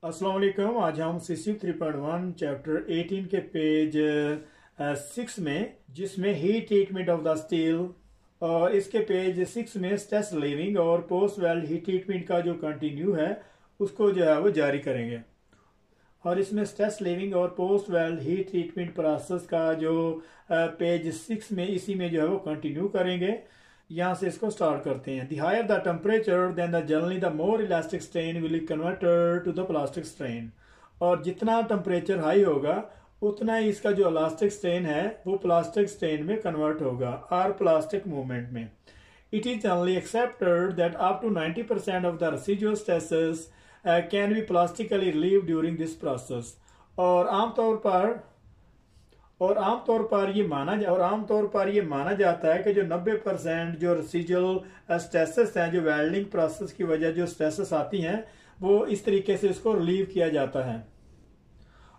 अस्सलाम वालेकुम। आज हम CC 3.1 चैप्टर 18 के पेज 6 में, जिसमें heat treatment of the steel, और इसके पेज 6 में स्ट्रेस लीविंग और पोस्ट वेल्ड हीट ट्रीटमेंट का जो कंटिन्यू है उसको जो है वो जारी करेंगे। और इसमें स्ट्रेस लीविंग और post weld heat treatment process का जो पेज 6 में इसी में जो है वो कंटिन्यू करेंगे। यहाँ से इसको स्टार्ट करते हैं। The higher the temperature then the generally the more elastic strain will converter to the plastic strain. और जितना टेम्परेचर हाई होगा उतना ही इसका जो इलास्टिक स्ट्रेन है वो प्लास्टिक स्ट्रेन में कन्वर्ट होगा और प्लास्टिक मूवमेंट में। It is generally accepted that up to 90% of the residual stresses can be plastically relieve during this process. और आमतौर पर ये माना जाता है कि जो 90% जो रेसिडुअल स्ट्रेसेस हैं, जो वेल्डिंग प्रोसेस की वजह जो स्ट्रेसेस आती हैं, वो इस तरीके से इसको रिलीव किया जाता है।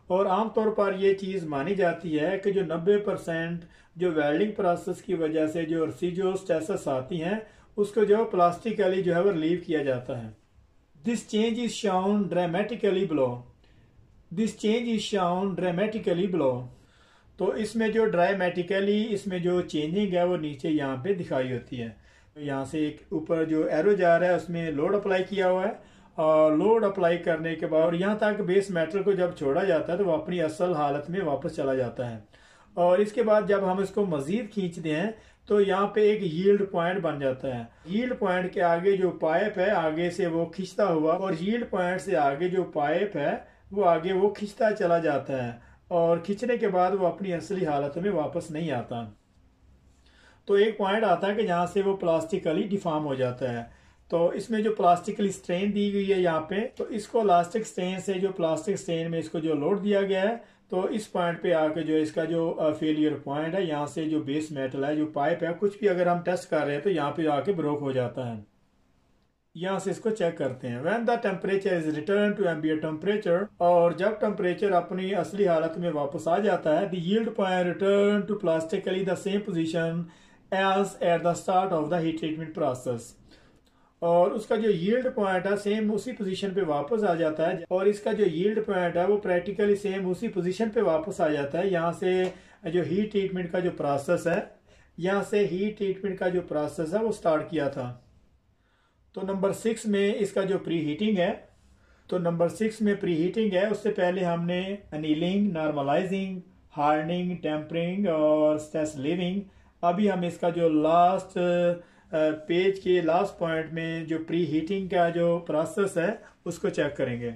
और आमतौर पर ये चीज़ मानी जाती है कि जो 90% जो वेल्डिंग प्रोसेस की वजह से जो रेसिडुअल स्ट्रेसेस आती हैं उसको जो प्लास्टिकली जो है वो रिलीव किया जाता है। This change is shown dramatically below. तो इसमें जो ड्रामेटिकली इसमें जो चेंजिंग है वो नीचे यहाँ पे दिखाई होती है। यहाँ से एक ऊपर जो एरो जा रहा है उसमें लोड अप्लाई किया हुआ है, और लोड अप्लाई करने के बाद यहाँ तक बेस मेटल को जब छोड़ा जाता है तो वो अपनी असल हालत में वापस चला जाता है। और इसके बाद जब हम इसको मजीद खींचते हैं तो यहाँ पे एक यील्ड पॉइंट बन जाता है। यील्ड पॉइंट के आगे जो पाइप है आगे से वो खींचता हुआ, और यील्ड पॉइंट से आगे जो पाइप है वो आगे वो खींचता चला जाता है, और खींचने के बाद वो अपनी असली हालत में वापस नहीं आता। तो एक पॉइंट आता है कि जहाँ से वो प्लास्टिकली डिफॉर्म हो जाता है। तो इसमें जो प्लास्टिकली स्ट्रेन दी गई है यहाँ पे, तो इसको इलास्टिक स्ट्रेन से जो प्लास्टिक स्ट्रेन में इसको जो लोड दिया गया है, तो इस पॉइंट पे आके जो इसका जो फेलियर पॉइंट है, यहाँ से जो बेस मेटल है, जो पाइप है, कुछ भी अगर हम टेस्ट कर रहे हैं तो यहाँ पे आके ब्रोक हो जाता है। यहाँ से इसको चेक करते हैं। When the temperature is returned to ambient temperature, और जब टेम्परेचर अपनी असली हालत में वापस आ जाता है, the yield point return to plastically the same position as at the start of the heat treatment process। और उसका जो यील्ड पॉइंट है सेम उसी पोजीशन पे वापस आ जाता है, और इसका जो यील्ड पॉइंट है वो प्रैक्टिकली सेम उसी पोजीशन पे वापस आ जाता है। यहाँ से जो हीट ट्रीटमेंट का जो प्रोसेस है, यहाँ से हीट ट्रीटमेंट का जो प्रोसेस है वो स्टार्ट किया था। तो नंबर 6 में इसका जो प्री हीटिंग है, उससे पहले हमने अनीलिंग, नॉर्मलाइजिंग, हार्डनिंग, टेम्परिंग और स्ट्रेस लीविंग। अभी हम इसका जो लास्ट पेज के लास्ट पॉइंट में जो प्री हीटिंग का जो प्रोसेस है उसको चेक करेंगे।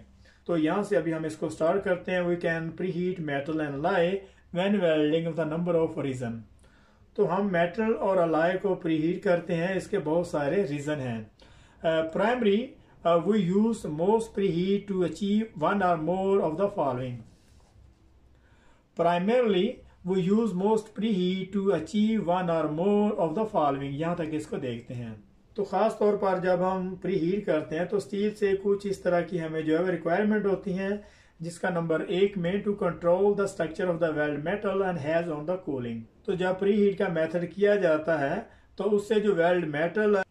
तो यहाँ से अभी हम इसको स्टार्ट करते हैं। We can preheat metal and alloy when welding of the number of region. तो हम मेटल और अलाई को प्री हीट करते हैं, इसके बहुत सारे रीजन हैं। Primary, we use most preheat to achieve one or more of the following. Primarily, we use most preheat to achieve one or more of the following. यहाँ तक इसको देखते हैं। तो खास तौर पर जब हम प्रीहीट करते हैं तो स्टील से कुछ इस तरह की हमें जो है रिक्वायरमेंट होती हैं, जिसका नंबर 1 में to control the structure of the weld metal and has on the cooling. तो जब प्रीहीट का मेथड किया जाता है तो उससे जो weld metal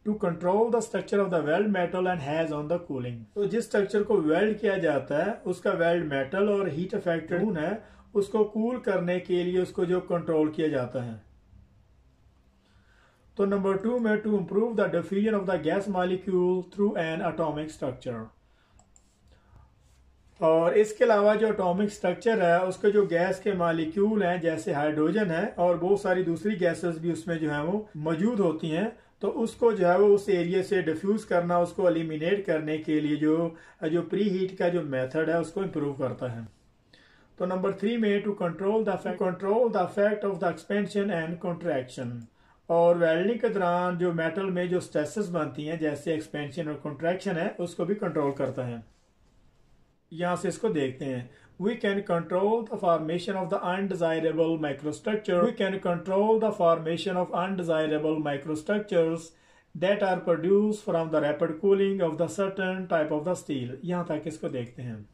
to control the structure of the weld metal and has on the cooling. तो जिस स्ट्रक्चर को वेल्ड किया जाता है उसका वेल्ड मेटल और हीट अफेक्टेड है उसको कूल करने के लिए उसको जो कंट्रोल किया जाता है। तो नंबर 2 में to improve the diffusion of the gas molecule through an atomic structure. और इसके अलावा जो एटॉमिक स्ट्रक्चर है उसके जो गैस के मॉलिक्यूल हैं, जैसे हाइड्रोजन है और बहुत सारी दूसरी गैसेस भी उसमें जो है वो मौजूद होती हैं, तो उसको जो है वो उस एरिया से डिफ्यूज करना, उसको एलिमिनेट करने के लिए जो प्री हीट का जो मेथड है उसको इम्प्रूव करता है। तो नंबर 3 में to control the effect of the expansion and contraction. और वेल्डिंग के दौरान जो मेटल में जो स्ट्रेसेस बनती हैं, जैसे एक्सपेंशन और कॉन्ट्रैक्शन है, उसको भी कंट्रोल करता है। यहाँ से इसको देखते हैं। We can control the formation of the undesirable microstructures that are produced from the rapid cooling of the certain type of the steel। यहाँ तक इसको देखते हैं।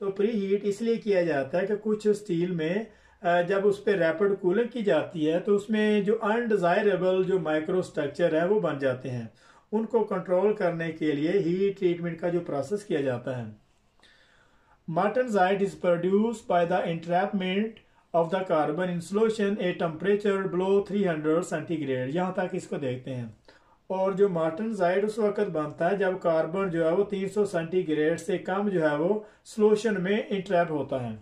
तो प्री हीट इसलिए किया जाता है कि कुछ स्टील में जब उस पर रैपिड कूलिंग की जाती है तो उसमें जो अनडिजायरेबल जो माइक्रो स्ट्रक्चर है वो बन जाते हैं, उनको कंट्रोल करने के लिए हीट ट्रीटमेंट का जो प्रोसेस किया जाता है। Martensite is produced by the entrapment of the carbon in solution at temperature below 300 centigrade. यहाँ तक इसको देखते हैं। और जो मार्टनजाइट उस वक्त बनता है जब कार्बन जो है वो 300 सेंटीग्रेड से कम जो है वो सोल्यूशन में इंट्रैप होता है।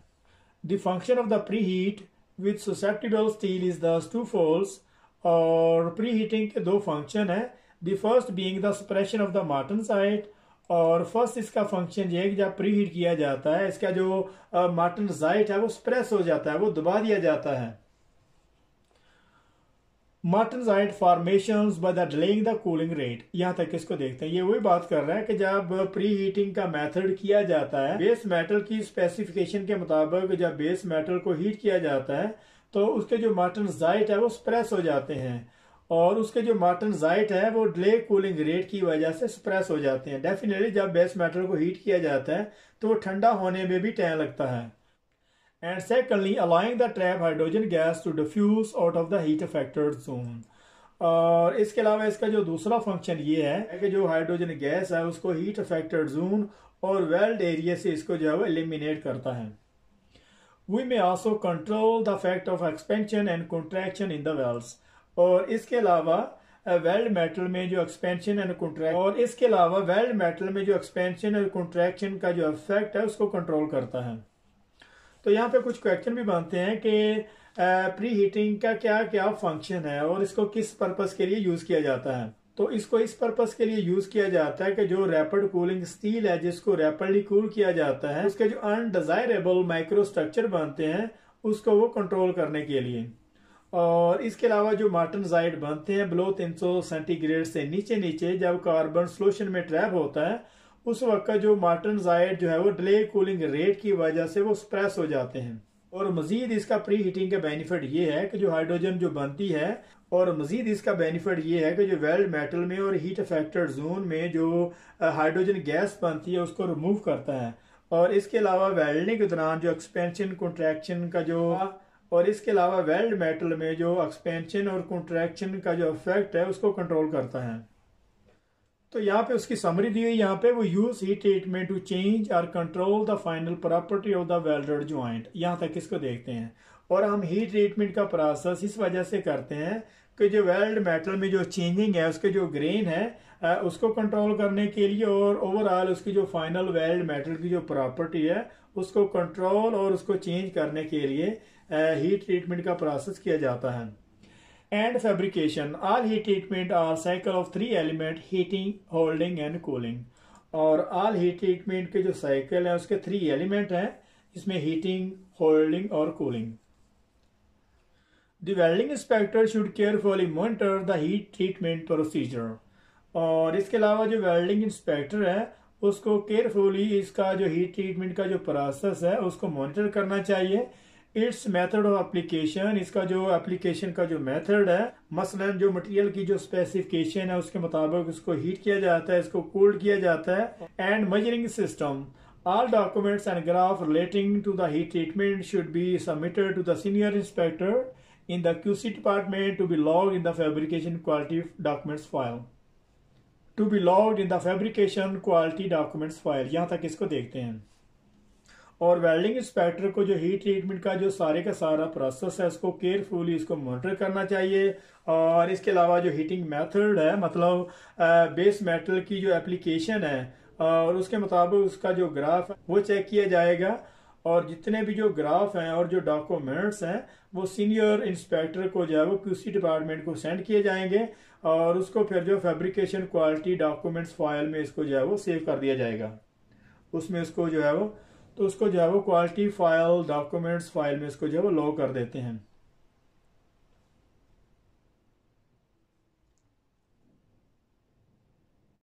The function of the pre heat with susceptible steel is the two folds. और प्री हीटिंग के दो फंक्शन है। The first being the suppression of the martensite. और फर्स्ट इसका फंक्शन ये है कि जब प्री हीट किया जाता है इसका जो मार्टनजाइट है वो स्प्रेस हो जाता है, वो दबा दिया जाता है। Martensite formations by the delaying the cooling rate. यहां तक इसको देखते हैं। ये वही बात कर रहा है कि जब प्री हीटिंग का मेथड किया जाता है, बेस मेटल की स्पेसिफिकेशन के मुताबिक जब बेस मेटल को हीट किया जाता है तो उसके जो मार्टनजाइट है वो स्प्रेस हो जाते हैं और उसके जो मार्टनजाइट है वो डिले कूलिंग रेट की वजह से स्प्रेस हो जाते हैं। डेफिनेटली जब बेस मेटल को हीट किया जाता है तो वो ठंडा होने में भी टाइम लगता है। And secondly allowing the trap hydrogen gas to diffuse out of the heat affected zone. और इसके अलावा इसका जो दूसरा फंक्शन ये है कि जो हाइड्रोजन गैस है उसको हीट अफेक्टेड जोन और वेल्ड एरिया से इसको जो है वो एलिमिनेट करता है। We may also control the effect of expansion and contraction in the welds. और इसके अलावा वेल्ड मेटल में जो एक्सपेंशन एंड कॉन्ट्रैक्शन का जो इफेक्ट है उसको कंट्रोल करता है। तो यहाँ पे कुछ क्वेश्चन भी बनते हैं कि प्री हीटिंग का क्या क्या फंक्शन है और इसको किस पर्पस के लिए यूज किया जाता है। तो इसको इस पर्पस के लिए यूज किया जाता है कि जो रैपिड कूलिंग स्टील है जिसको रैपिडली कूल किया जाता है उसके जो अनडिजायरेबल माइक्रो स्ट्रक्चर बनते हैं उसको वो कंट्रोल करने के लिए। और इसके अलावा जो मार्टनजाइट बनते हैं बिलो 300 सेंटीग्रेड से नीचे नीचे जब कार्बन सोल्यूशन में ट्रैप होता है उस वक्त जो मार्टनजाइट जो है वो डिले कूलिंग रेट की वजह से वो स्प्रेस हो जाते हैं। और मजीद इसका प्री हीटिंग का बेनिफिट ये है कि जो हाइड्रोजन जो बनती है और मजीद इसका बेनिफिट ये है कि जो वेल्ड मेटल में और हीट अफेक्टेड जोन में जो हाइड्रोजन गैस बनती है उसको रिमूव करता है। और इसके अलावा वेल्डिंग के दौरान जो एक्सपेंशन कॉन्ट्रैक्शन का जो वेल्ड मेटल में जो एक्सपेंशन और कॉन्ट्रैक्शन का जो इफेक्ट है उसको कंट्रोल करता है। तो यहाँ पे उसकी समरी दी हुई यहाँ पे वो use heat treatment to change और control the final property of the welded joint. यहाँ तक इसको देखते हैं। और हम हीट ट्रीटमेंट का प्रोसेस इस वजह से करते हैं कि जो वेल्ड मेटल में जो चेंजिंग है उसके जो ग्रेन है उसको कंट्रोल करने के लिए और ओवरऑल उसकी जो फाइनल वेल्ड मेटल की जो प्रॉपर्टी है उसको कंट्रोल और उसको चेंज करने के लिए हीट ट्रीटमेंट का प्रोसेस किया जाता है। And fabrication all heat treatment are cycle of 3 element heating, holding and cooling. और ऑल हीट ट्रीटमेंट के जो साइकिल है उसके 3 एलिमेंट हैं, इसमें हीटिंग, होल्डिंग और cooling. The welding inspector should carefully monitor the heat treatment procedure. और इसके अलावा जो वेल्डिंग इंस्पेक्टर है उसको केयरफुली इसका जो हीट ट्रीटमेंट का जो प्रोसेस है उसको मॉनिटर करना चाहिए। इट्स मेथड ऑफ एप्लीकेशन, इसका जो एप्लीकेशन का जो मेथड है, मसलन जो मटेरियल की जो स्पेसिफिकेशन है उसके मुताबिक उसको हीट किया जाता है, इसको कूल्ड किया जाता है। And measuring system, all documents and graph relating to the heat treatment should be submitted to the senior inspector in the QC department to be logged in the fabrication quality documents file. To be logged in the fabrication quality documents file. यहाँ तक इसको देखते हैं। और welding inspector को जो heat treatment का जो सारे का सारा प्रोसेस है उसको केयरफुली इसको मॉनिटर करना चाहिए। और इसके अलावा जो हीटिंग मेथड है, मतलब बेस मेटल की जो एप्लीकेशन है और उसके मुताबिक उसका जो ग्राफ है वो चेक किया जाएगा। और जितने भी जो ग्राफ हैं और जो डॉक्यूमेंट्स हैं वो सीनियर इंस्पेक्टर को जो है वो QC डिपार्टमेंट को सेंड किए जाएंगे और उसको फिर जो फैब्रिकेशन क्वालिटी डॉक्यूमेंट्स फाइल में इसको जो है वो सेव कर दिया जाएगा। उसमें उसको जो है वो क्वालिटी फाइल डॉक्यूमेंट्स फाइल में इसको जो है वो लॉग कर देते हैं।